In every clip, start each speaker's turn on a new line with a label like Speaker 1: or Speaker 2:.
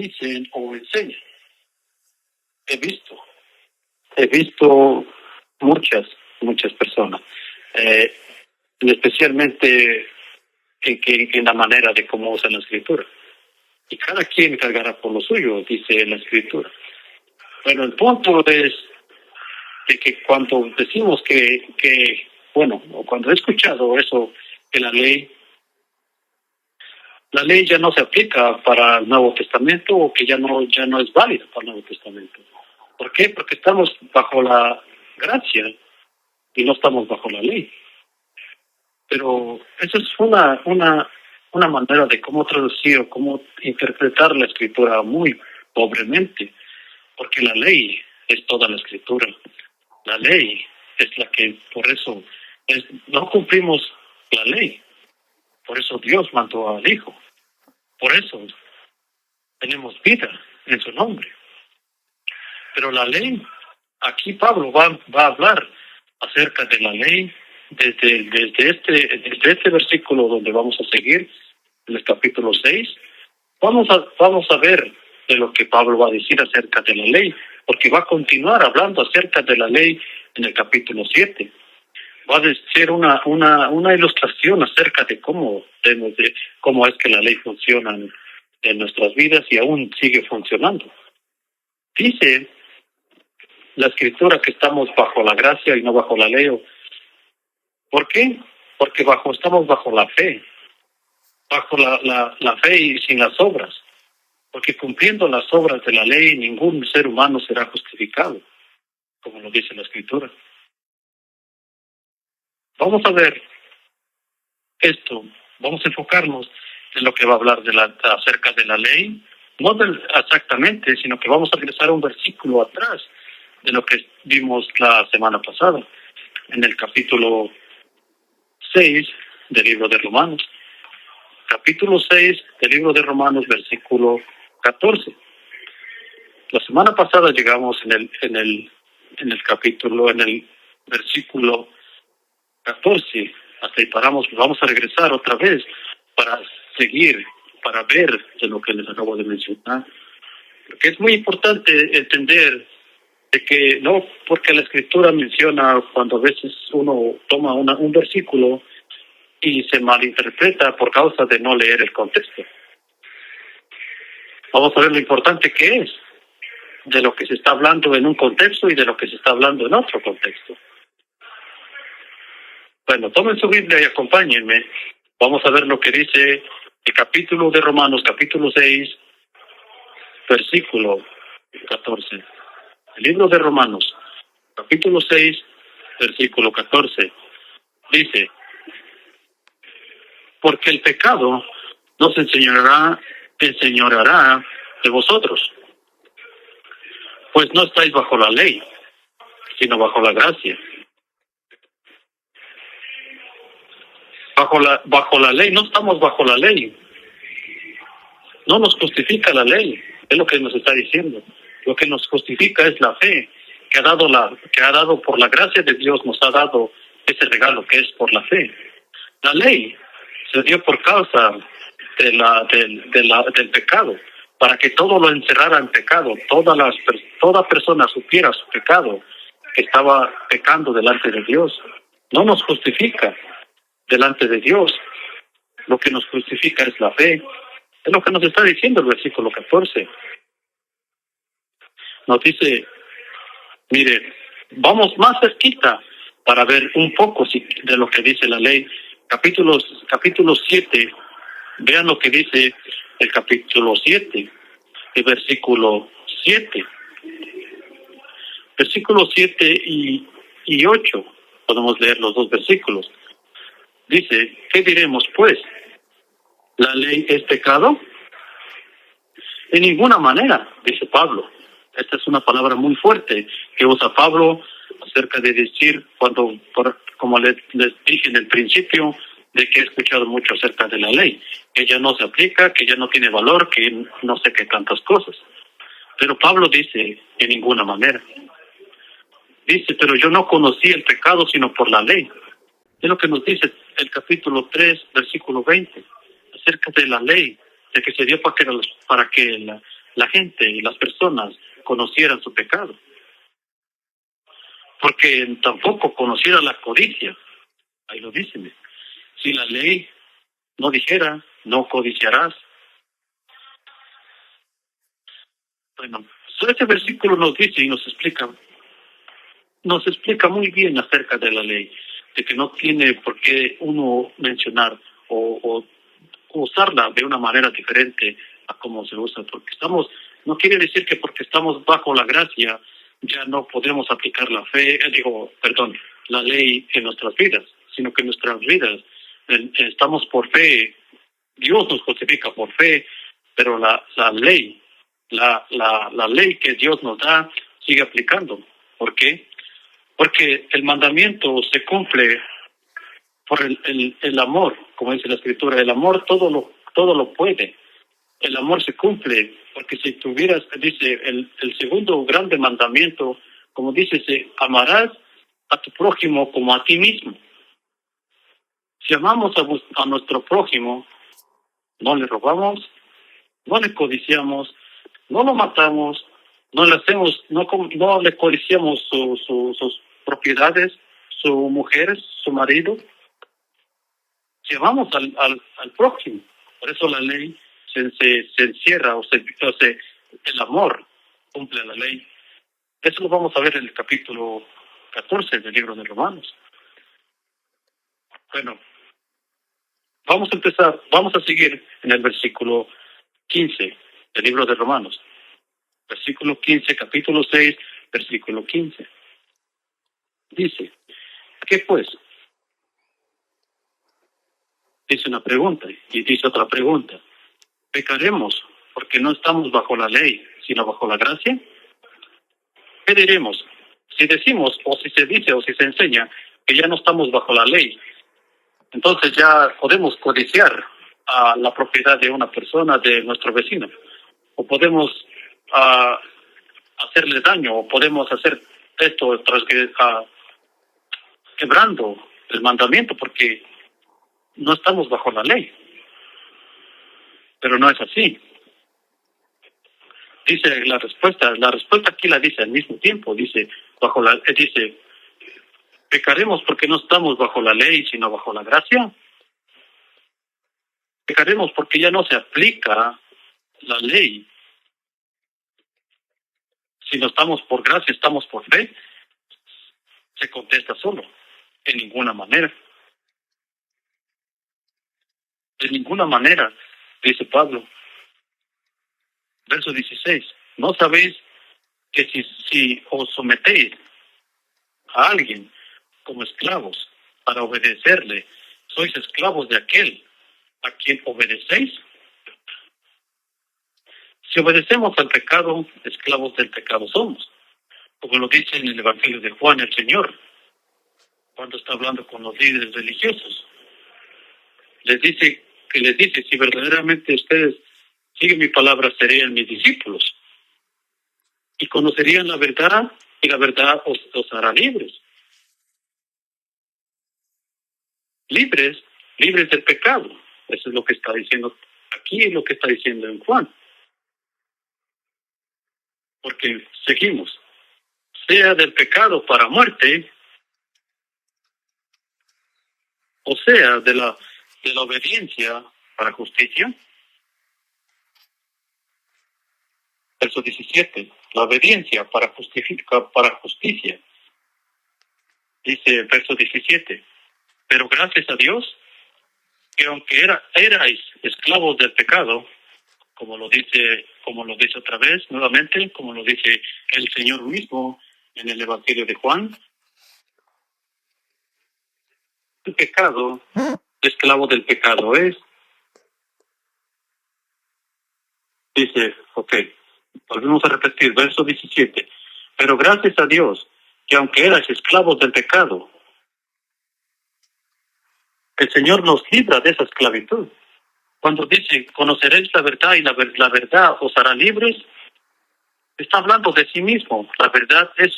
Speaker 1: dicen o enseñan. He visto muchas personas, eh, especialmente en la manera de cómo usan la escritura. Y cada quien cargará por lo suyo, dice la escritura. Bueno, el punto es de que cuando decimos o cuando he escuchado eso, que la ley ya no se aplica para el Nuevo Testamento, o que ya no es válida para el Nuevo Testamento. ¿Por qué? Porque estamos bajo la gracia y no estamos bajo la ley. Pero esa es una manera de cómo traducir o cómo interpretar la escritura muy pobremente, porque la ley es toda la escritura. La ley es la que, por eso, no cumplimos la ley. Por eso Dios mandó al Hijo. Por eso tenemos vida en su nombre. Pero la ley, aquí Pablo va a hablar acerca de la ley desde este versículo donde vamos a seguir, en el capítulo 6. Vamos a ver de lo que Pablo va a decir acerca de la ley, porque va a continuar hablando acerca de la ley en el capítulo 7. Va a ser una ilustración acerca de cómo es que la ley funciona en nuestras vidas y aún sigue funcionando. Dice la escritura que estamos bajo la gracia y no bajo la ley. ¿Por qué? Porque estamos bajo la fe, bajo la fe y sin las obras. Porque cumpliendo las obras de la ley, ningún ser humano será justificado, como lo dice la escritura. Vamos a ver esto, vamos a enfocarnos en lo que va a hablar acerca de la ley, no exactamente, sino que vamos a regresar a un versículo atrás de lo que vimos la semana pasada, en el capítulo 6 del libro de Romanos. Capítulo 6 del libro de Romanos, versículo 14. La semana pasada llegamos en el versículo 14, hasta ahí paramos. Vamos a regresar otra vez para seguir, para ver de lo que les acabo de mencionar. Porque es muy importante entender de que no porque la escritura menciona, cuando a veces uno toma un versículo y se malinterpreta por causa de no leer el contexto. Vamos a ver lo importante que es de lo que se está hablando en un contexto y de lo que se está hablando en otro contexto. Bueno, tomen su Biblia y acompáñenme. Vamos a ver lo que dice el capítulo de Romanos, capítulo 6, versículo 14. El libro de Romanos, capítulo 6, versículo 14. Dice: porque el pecado no se enseñoreará de vosotros, pues no estáis bajo la ley, sino bajo la gracia. Bajo la ley, no estamos bajo la ley. No nos justifica la ley, es lo que nos está diciendo. Lo que nos justifica es la fe, que ha dado por la gracia de Dios, nos ha dado ese regalo que es por la fe. La ley se dio por causa del pecado, para que todo lo encerrara en pecado, toda persona supiera su pecado, que estaba pecando delante de Dios. No nos justifica delante de Dios. Lo que nos justifica es la fe. Es lo que nos está diciendo el versículo 14. Nos dice, mire, vamos más cerquita para ver un poco de lo que dice la ley. Capítulo 7, vean lo que dice el capítulo 7, el versículo 7. Versículos 7 y 8, podemos leer los dos versículos. Dice, ¿qué diremos pues? ¿La ley es pecado? En ninguna manera, dice Pablo. Esta es una palabra muy fuerte que usa Pablo acerca de decir, como les dije en el principio, de que he escuchado mucho acerca de la ley, que ya no se aplica, que ya no tiene valor, que no sé qué tantas cosas. Pero Pablo dice, en ninguna manera. Dice, pero yo no conocí el pecado sino por la ley. Es lo que nos dice el capítulo 3, versículo 20, acerca de la ley, de que se dio para que la gente y las personas conocieran su pecado. Porque tampoco conociera la codicia. Ahí lo dicen. Si la ley no dijera, no codiciarás. Bueno, este versículo nos dice y nos explica muy bien acerca de la ley, de que no tiene por qué uno mencionar o usarla de una manera diferente a cómo se usa, porque no quiere decir que porque estamos bajo la gracia ya no podemos aplicar la ley en nuestras vidas, sino que en nuestras vidas estamos por fe, Dios nos justifica por fe, pero la ley, la ley que Dios nos da sigue aplicando. ¿Por qué? Porque el mandamiento se cumple por el amor, como dice la Escritura. El amor todo lo puede. El amor se cumple, porque si tuvieras, dice, el segundo grande mandamiento, como dice, amarás a tu prójimo como a ti mismo. Si amamos a nuestro prójimo, no le robamos, no le codiciamos, no lo matamos, no le codiciamos sus propiedades, su mujer, su marido. Si amamos al prójimo, por eso la ley se encierra, el amor cumple la ley. Eso lo vamos a ver en el capítulo 14 del libro de Romanos. Bueno, vamos a seguir en el versículo 15 del libro de Romanos. Versículo 15, capítulo 6, versículo 15. Dice, ¿qué pues? Dice una pregunta y dice otra pregunta. ¿Pecaremos porque no estamos bajo la ley, sino bajo la gracia? ¿Qué diremos? Si decimos, o si se dice, o si se enseña que ya no estamos bajo la ley, entonces ya podemos codiciar a la propiedad de una persona, de nuestro vecino, o podemos hacerle daño, o podemos hacer esto quebrando el mandamiento, porque no estamos bajo la ley. Pero no es así. Dice la respuesta aquí la dice al mismo tiempo, dice, ¿pecaremos porque no estamos bajo la ley, sino bajo la gracia? ¿Pecaremos porque ya no se aplica la ley, si no estamos por gracia, estamos por fe? Se contesta solo, en ninguna manera. De ninguna manera, dice Pablo. Verso 16. ¿No sabéis que si os sometéis a alguien como esclavos para obedecerle, sois esclavos de aquel a quien obedecéis? Si obedecemos al pecado, esclavos del pecado somos. Como lo dice en el Evangelio de Juan el Señor, cuando está hablando con los líderes religiosos. Les dice, si verdaderamente ustedes siguen mi palabra, serían mis discípulos. Y conocerían la verdad, y la verdad os hará libres. Libres del pecado. Eso es lo que está diciendo aquí, es lo que está diciendo en Juan. Porque seguimos. Sea del pecado para muerte, o sea de la obediencia para justicia. Verso 17, la obediencia para justicia. Dice verso 17, pero gracias a Dios, que aunque erais esclavos del pecado, como lo dice otra vez, nuevamente, como lo dice el Señor mismo en el Evangelio de Juan, el pecado, esclavo del pecado es. Dice, volvemos a repetir, verso 17. Pero gracias a Dios, que aunque eras esclavos del pecado, el Señor nos libra de esa esclavitud. Cuando dice, conoceréis la verdad y la verdad os hará libres, está hablando de sí mismo. La verdad es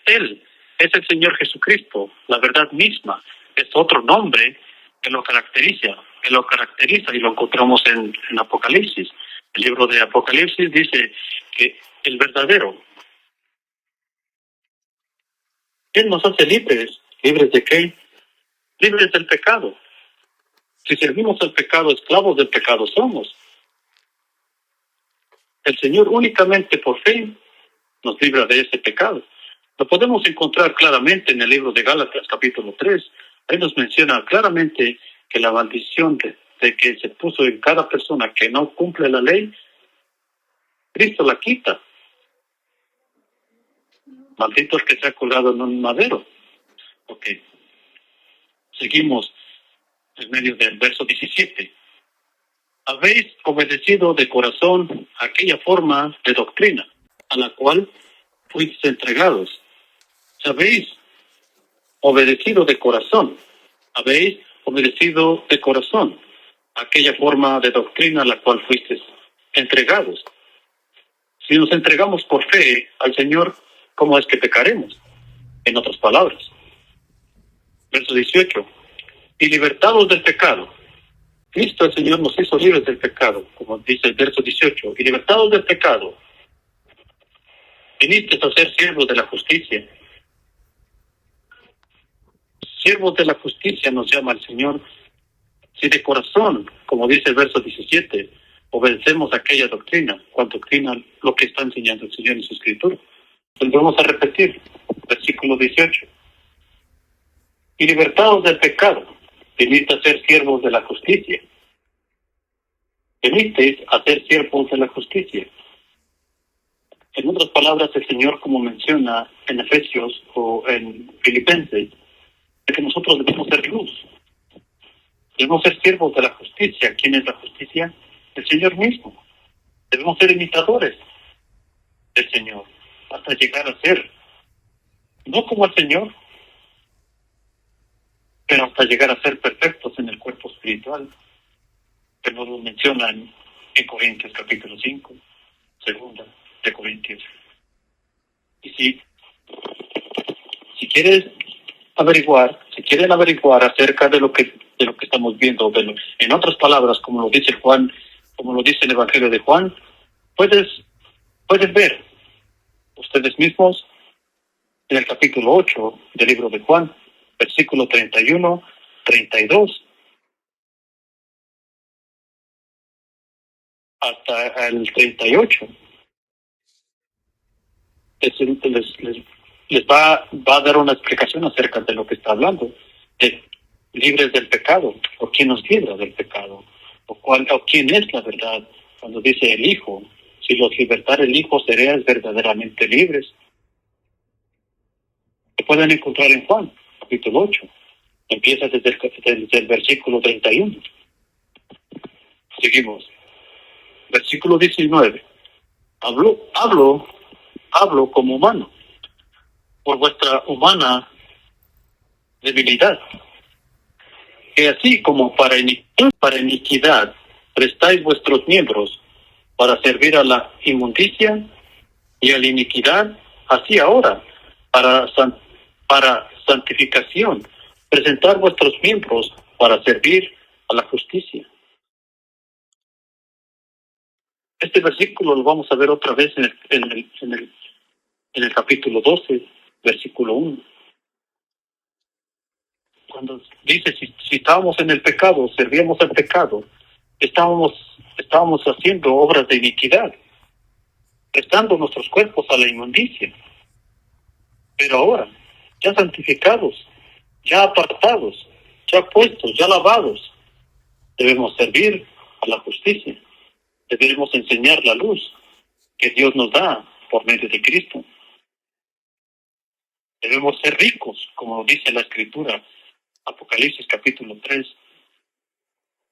Speaker 1: Él, es el Señor Jesucristo. La verdad misma es otro nombre que lo caracteriza y lo encontramos en Apocalipsis. El libro de Apocalipsis dice que el verdadero, Él nos hace libres. ¿Libres de qué? Libres del pecado. Si servimos al pecado, esclavos del pecado somos. El Señor únicamente por fe nos libra de ese pecado. Lo podemos encontrar claramente en el libro de Gálatas, capítulo 3. Ahí nos menciona claramente que la maldición de que se puso en cada persona que no cumple la ley, Cristo la quita. Maldito el que se ha colgado en un madero. Ok. Seguimos en medio del verso 17. Habéis obedecido de corazón aquella forma de doctrina a la cual fuisteis entregados. Habéis obedecido de corazón. Habéis obedecido de corazón aquella forma de doctrina a la cual fuisteis entregados. Si nos entregamos por fe al Señor, ¿cómo es que pecaremos? En otras palabras. Verso 18. Y libertados del pecado. Cristo el Señor nos hizo libres del pecado, como dice el verso 18. Y libertados del pecado, viniste a ser siervos de la justicia. Siervos de la justicia nos llama el Señor. Si de corazón, como dice el verso 17, obedecemos aquella doctrina, cual doctrina lo que está enseñando el Señor en su escritura. Entonces vamos a repetir, versículo 18. Y libertados del pecado, viniste a ser siervos de la justicia. Vinisteis a ser siervos de la justicia. En otras palabras, el Señor, como menciona en Efesios o en Filipenses, de que nosotros debemos ser luz. Debemos ser siervos de la justicia. ¿Quién es la justicia? El Señor mismo. Debemos ser imitadores del Señor hasta llegar a ser, no como el Señor, pero hasta llegar a ser perfectos en el cuerpo espiritual, que nos lo mencionan en Corintios capítulo 5, segunda de Corintios. Y si quieren averiguar acerca de lo que estamos viendo, en otras palabras, como lo dice Juan, como lo dice el Evangelio de Juan, pueden ver ustedes mismos en el capítulo 8 del libro de Juan, versículo 31, 32, hasta el 38. Les va a dar una explicación acerca de lo que está hablando, de libres del pecado, o quién nos libra del pecado, o quién es la verdad, cuando dice el Hijo. Si los libertara el Hijo, serían verdaderamente libres. Se pueden encontrar en Juan, capítulo 8. Empieza desde el versículo 31. Seguimos. Versículo 19. Hablo como humano, por vuestra humana debilidad, que así como para iniquidad prestáis vuestros miembros para servir a la inmundicia y a la iniquidad, así ahora, para santificación, presentar vuestros miembros para servir a la justicia. Este versículo lo vamos a ver otra vez en el capítulo 12, versículo 1. Cuando dice, si estábamos en el pecado, servíamos al pecado, estábamos haciendo obras de iniquidad, prestando nuestros cuerpos a la inmundicia. Pero ahora, ya santificados, ya apartados, ya puestos, ya lavados, debemos servir a la justicia. Debemos enseñar la luz que Dios nos da por medio de Cristo. Debemos ser ricos, como dice la Escritura, Apocalipsis capítulo 3.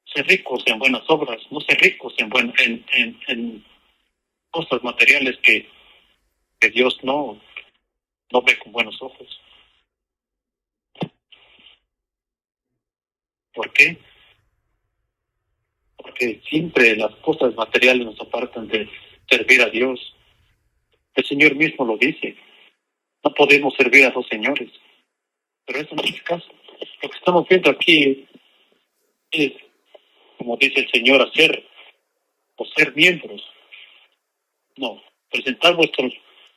Speaker 1: Ser ricos en buenas obras, no ser ricos en cosas materiales que Dios no ve con buenos ojos. ¿Por qué? Porque siempre las cosas materiales nos apartan de servir a Dios. El Señor mismo lo dice. No podemos servir a dos señores. Pero eso no es el caso. Lo que estamos viendo aquí es, como dice el Señor, hacer o ser miembros. No, presentar vuestros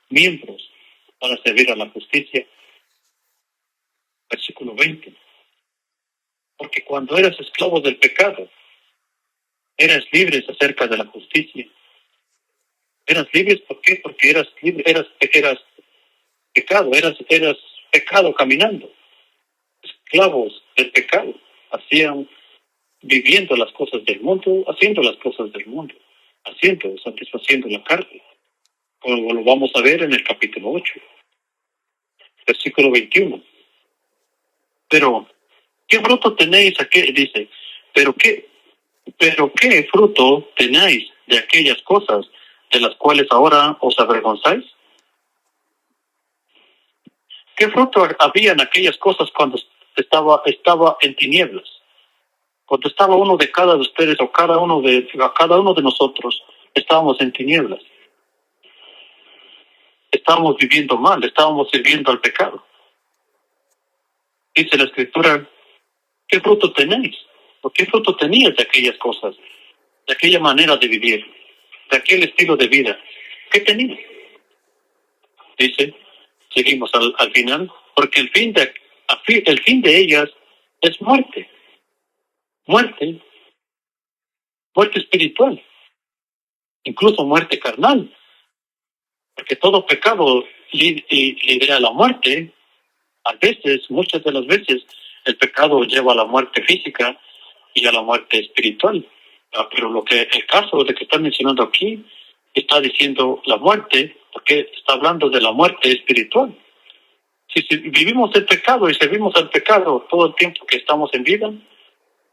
Speaker 1: miembros para servir a la justicia. Versículo 20. Porque cuando eras esclavo del pecado, eras libres acerca de la justicia. Eras libres, ¿por qué? Porque eras libre, eras pecado, eras pecado caminando. Esclavos del pecado, hacían, viviendo las cosas del mundo, haciendo las cosas del mundo, satisfaciendo la carne. Como lo vamos a ver en el capítulo 8, versículo 21. Pero, ¿qué fruto tenéis aquí? Dice, pero qué fruto tenéis de aquellas cosas de las cuales ahora os avergonzáis? ¿Qué fruto había en aquellas cosas cuando estaba en tinieblas? Cuando estaba uno de cada de ustedes o cada uno de nosotros, estábamos en tinieblas. Estábamos viviendo mal, estábamos sirviendo al pecado. Dice la Escritura, ¿qué fruto tenéis? ¿O qué fruto tenías de aquellas cosas? De aquella manera de vivir, de aquel estilo de vida. ¿Qué tenías? Dice, seguimos al final, porque el fin de ellas es muerte. Muerte espiritual, incluso muerte carnal, porque todo pecado lidera a la muerte. A veces, muchas de las veces, el pecado lleva a la muerte física y a la muerte espiritual. Pero el caso de que está mencionando aquí, está diciendo la muerte, porque está hablando de la muerte espiritual. Si vivimos el pecado y servimos al pecado todo el tiempo que estamos en vida,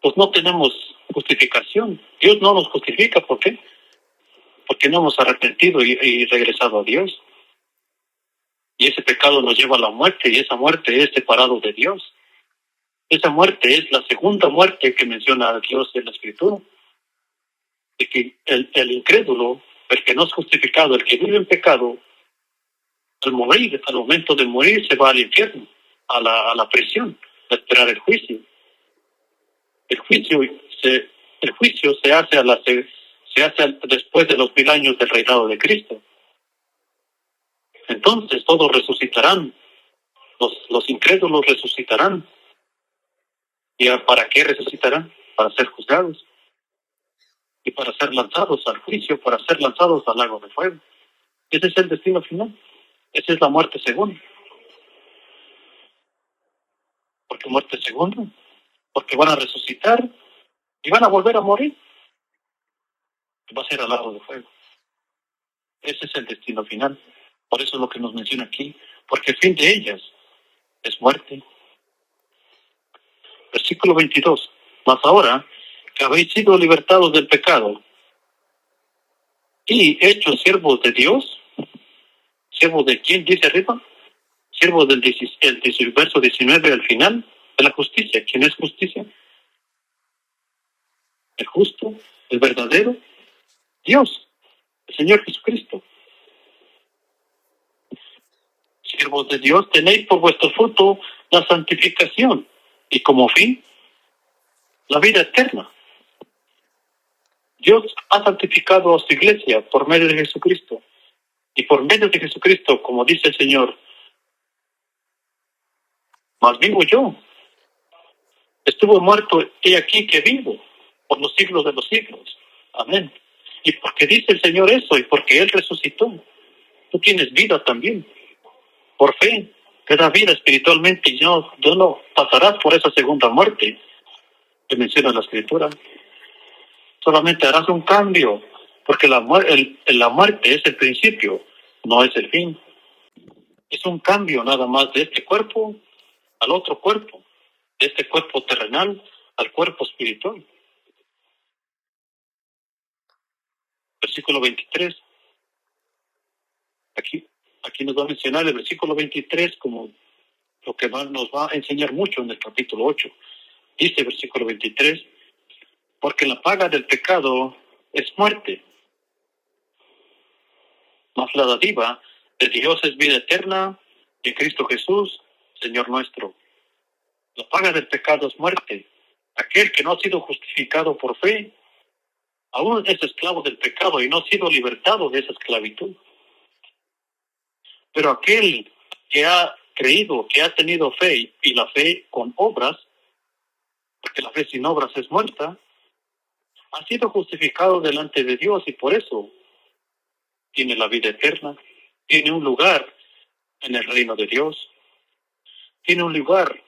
Speaker 1: pues no tenemos justificación. Dios no nos justifica, ¿por qué? Porque no hemos arrepentido y regresado a Dios. Y ese pecado nos lleva a la muerte, y esa muerte es separado de Dios. Esa muerte es la segunda muerte que menciona Dios en la Escritura. De que el incrédulo, el que no es justificado, el que vive en pecado, al momento de morir, se va al infierno, a la prisión, a esperar el juicio. El juicio se hace después de los 1000 años del reinado de Cristo. Entonces todos resucitarán, los incrédulos resucitarán. ¿Y para qué resucitarán? Para ser juzgados y para ser lanzados al juicio, para ser lanzados al lago de fuego. Ese es el destino final. Esa es la muerte segunda. ¿Por qué muerte segunda? Porque van a resucitar y van a volver a morir. Va a ser al lago de fuego. Ese es el destino final. Por eso es lo que nos menciona aquí. Porque el fin de ellas es muerte. Versículo 22. Mas ahora que habéis sido libertados del pecado y hechos siervos de Dios, ¿siervos de quién dice arriba? Siervos del verso 19 al final, de la justicia. ¿Quién es justicia? El justo, el verdadero, Dios, el Señor Jesucristo. Siervos de Dios, tenéis por vuestro fruto la santificación y como fin la vida eterna. Dios ha santificado a su iglesia por medio de Jesucristo. Y por medio de Jesucristo, como dice el Señor, mas vivo yo. Estuvo muerto, he aquí que vivo por los siglos de los siglos. Amén. Y porque dice el Señor eso y porque Él resucitó, tú tienes vida también. Por fe, te da vida espiritualmente y no pasarás por esa segunda muerte que menciona la Escritura. Solamente harás un cambio, porque la muerte es el principio, no es el fin. Es un cambio nada más de este cuerpo al otro cuerpo, de este cuerpo terrenal al cuerpo espiritual. Versículo 23. Aquí nos va a mencionar el versículo 23 como lo que nos va a enseñar mucho en el capítulo 8. Dice versículo 23, porque la paga del pecado es muerte, mas la dádiva de Dios es vida eterna en Cristo Jesús, Señor nuestro. La paga del pecado es muerte. Aquel que no ha sido justificado por fe Aún es esclavo del pecado y no ha sido libertado de esa esclavitud. Pero aquel que ha creído, que ha tenido fe, y la fe con obras, porque la fe sin obras es muerta, ha sido justificado delante de Dios y por eso tiene la vida eterna, tiene un lugar en el reino de Dios, tiene un lugar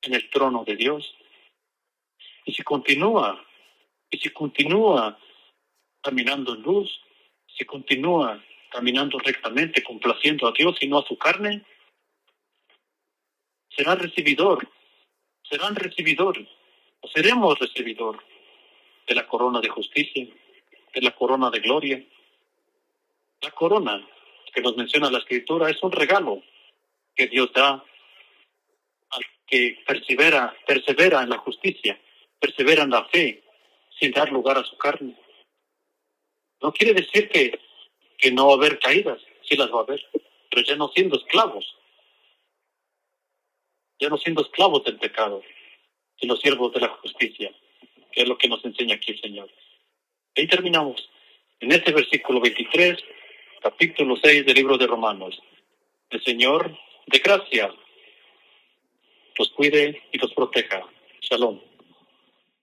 Speaker 1: en el trono de Dios. Y si continúa caminando en luz, si continúa caminando rectamente, complaciendo a Dios y no a su carne, serán recibidor, o seremos recibidor de la corona de justicia, de la corona de gloria. La corona que nos menciona la Escritura es un regalo que Dios da al que persevera en la justicia, persevera en la fe, sin dar lugar a su carne. No quiere decir que no va a haber caídas, sí las va a haber, pero ya no siendo esclavos del pecado, sino siervos de la justicia, que es lo que nos enseña aquí el Señor. Ahí terminamos. En este versículo 23, capítulo 6 del libro de Romanos. El Señor de gracia los cuide y los proteja. Shalom.